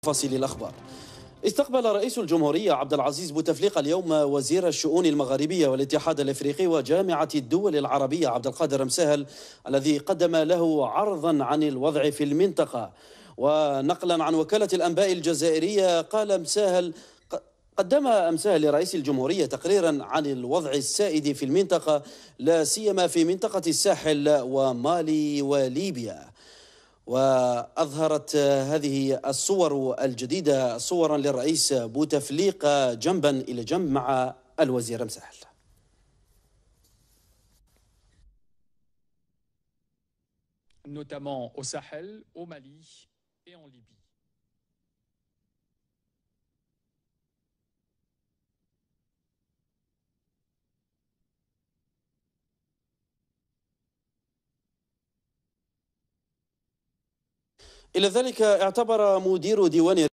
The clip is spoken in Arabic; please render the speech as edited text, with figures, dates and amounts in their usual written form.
تفاصيل الأخبار. استقبل رئيس الجمهورية عبد العزيز بوتفليقة اليوم وزير الشؤون المغاربية والاتحاد الافريقي وجامعة الدول العربية عبد القادر مسهل، الذي قدم له عرضا عن الوضع في المنطقة. ونقلا عن وكالة الأنباء الجزائرية، قال مسهل قدم أمساه لرئيس الجمهورية تقريرا عن الوضع السائد في المنطقة، لا سيما في منطقة الساحل ومالي وليبيا. وأظهرت هذه الصور الجديدة صورا للرئيس بوتفليقة جنبا إلى جنب مع الوزير مسهل. notamment au Sahel, au Mali et en Libye. إلى ذلك اعتبر مدير ديوان